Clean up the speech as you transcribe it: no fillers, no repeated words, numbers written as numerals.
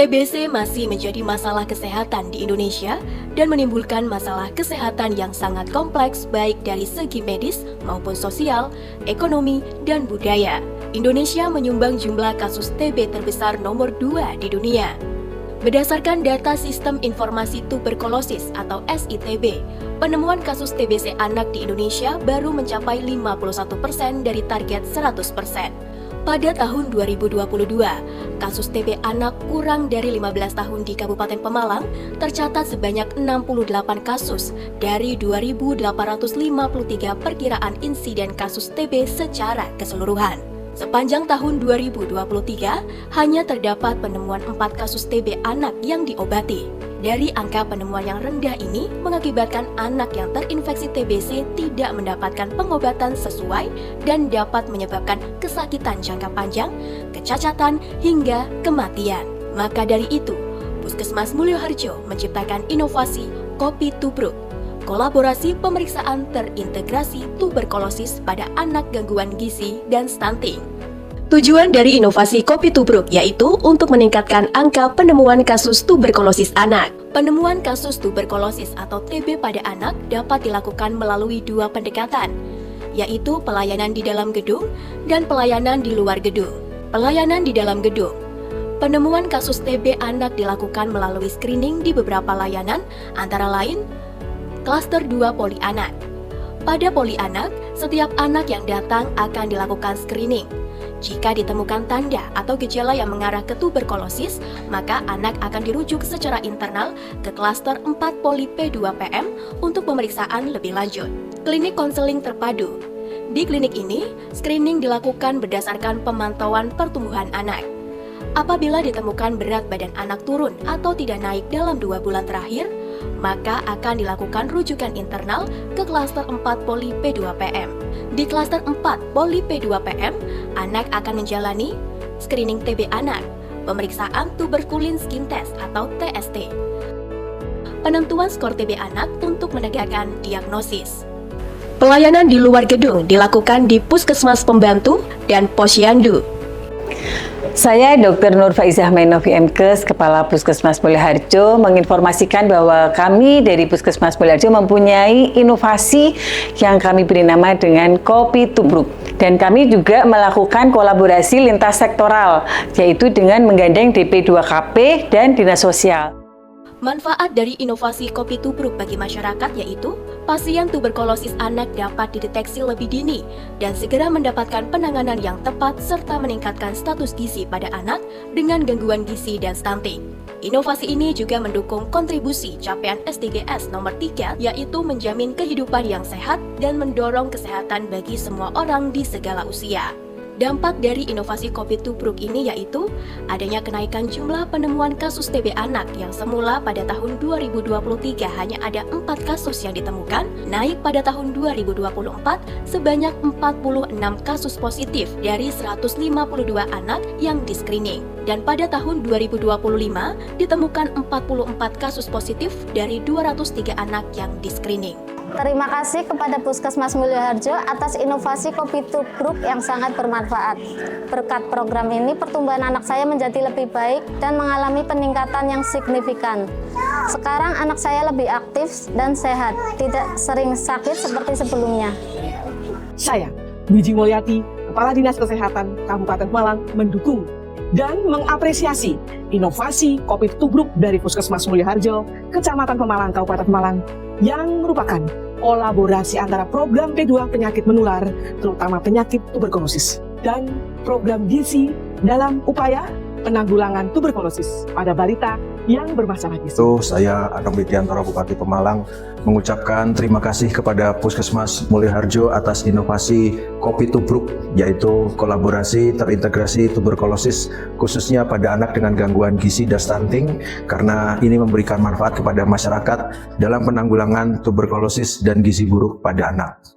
TBC masih menjadi masalah kesehatan di Indonesia dan menimbulkan masalah kesehatan yang sangat kompleks baik dari segi medis maupun sosial, ekonomi, dan budaya. Indonesia menyumbang jumlah kasus TB terbesar nomor 2 di dunia. Berdasarkan data Sistem Informasi Tuberkulosis atau SITB, penemuan kasus TBC anak di Indonesia baru mencapai 51% dari target 100%. Pada tahun 2022, kasus TB anak kurang dari 15 tahun di Kabupaten Pemalang tercatat sebanyak 68 kasus dari 2.853 perkiraan insiden kasus TB secara keseluruhan. Sepanjang tahun 2023, hanya terdapat penemuan 4 kasus TB anak yang diobati. Dari angka penemuan yang rendah ini mengakibatkan anak yang terinfeksi TBC tidak mendapatkan pengobatan sesuai dan dapat menyebabkan kesakitan jangka panjang, kecacatan, hingga kematian. Maka dari itu, Puskesmas Mulyoharjo menciptakan inovasi Kopi Tubruk, kolaborasi pemeriksaan terintegrasi tuberkulosis pada anak gangguan gizi dan stunting. Tujuan dari inovasi Kopi Tubruk yaitu untuk meningkatkan angka penemuan kasus tuberkulosis anak. Penemuan kasus tuberkulosis atau TB pada anak dapat dilakukan melalui 2 pendekatan, yaitu pelayanan di dalam gedung dan pelayanan di luar gedung. Pelayanan di dalam gedung. Penemuan kasus TB anak dilakukan melalui screening di beberapa layanan, antara lain Klaster 2 Poli Anak. Pada Poli Anak, setiap anak yang datang akan dilakukan screening. Jika ditemukan tanda atau gejala yang mengarah ke tuberkulosis, maka anak akan dirujuk secara internal ke Klaster 4 Poli P2PM untuk pemeriksaan lebih lanjut. Klinik konseling terpadu. Di klinik ini, screening dilakukan berdasarkan pemantauan pertumbuhan anak. Apabila ditemukan berat badan anak turun atau tidak naik dalam 2 bulan terakhir, maka akan dilakukan rujukan internal ke Klaster 4 Poli P2PM. Di Klaster 4 Poli P2PM, anak akan menjalani screening TB anak, pemeriksaan tuberkulin skin test atau TST, penentuan skor TB anak untuk menegakkan diagnosis. Pelayanan di luar gedung dilakukan di Puskesmas Pembantu dan Posyandu. Saya Dr. Nur Faizah Menovi MKes, Kepala Puskesmas Mulyoharjo, menginformasikan bahwa kami dari Puskesmas Mulyoharjo mempunyai inovasi yang kami beri nama dengan Kopi Tubruk. Dan kami juga melakukan kolaborasi lintas sektoral, yaitu dengan menggandeng DP2KP dan Dinas Sosial. Manfaat dari inovasi Kopi Tubruk bagi masyarakat yaitu pasien tuberkulosis anak dapat dideteksi lebih dini dan segera mendapatkan penanganan yang tepat serta meningkatkan status gizi pada anak dengan gangguan gizi dan stunting. Inovasi ini juga mendukung kontribusi capaian SDGs nomor 3 yaitu menjamin kehidupan yang sehat dan mendorong kesehatan bagi semua orang di segala usia. Dampak dari inovasi Kopi Tubruk ini yaitu adanya kenaikan jumlah penemuan kasus TB anak yang semula pada tahun 2023 hanya ada 4 kasus yang ditemukan, naik pada tahun 2024 sebanyak 46 kasus positif dari 152 anak yang di-screening. Dan pada tahun 2025 ditemukan 44 kasus positif dari 203 anak yang di-screening. Terima kasih kepada Puskesmas Mulyoharjo atas inovasi Kopi Tubruk yang sangat bermanfaat. Berkat program ini, pertumbuhan anak saya menjadi lebih baik dan mengalami peningkatan yang signifikan. Sekarang anak saya lebih aktif dan sehat, tidak sering sakit seperti sebelumnya. Saya, Wiji Mulyati, Kepala Dinas Kesehatan Kabupaten Malang, mendukung dan mengapresiasi inovasi Kopi Tubruk dari Puskesmas Mulyoharjo, Kecamatan Pemalang, Kabupaten Malang, yang merupakan kolaborasi antara program P2 penyakit menular, terutama penyakit tuberkulosis, dan program gizi dalam upaya penanggulangan tuberkulosis pada balita yang bermasalah gizi. Saya Anom Widiantoro, Bupati Pemalang, mengucapkan terima kasih kepada Puskesmas Mulyoharjo atas inovasi Kopi Tubruk, yaitu kolaborasi terintegrasi tuberkulosis khususnya pada anak dengan gangguan gizi dan stunting, karena ini memberikan manfaat kepada masyarakat dalam penanggulangan tuberkulosis dan gizi buruk pada anak.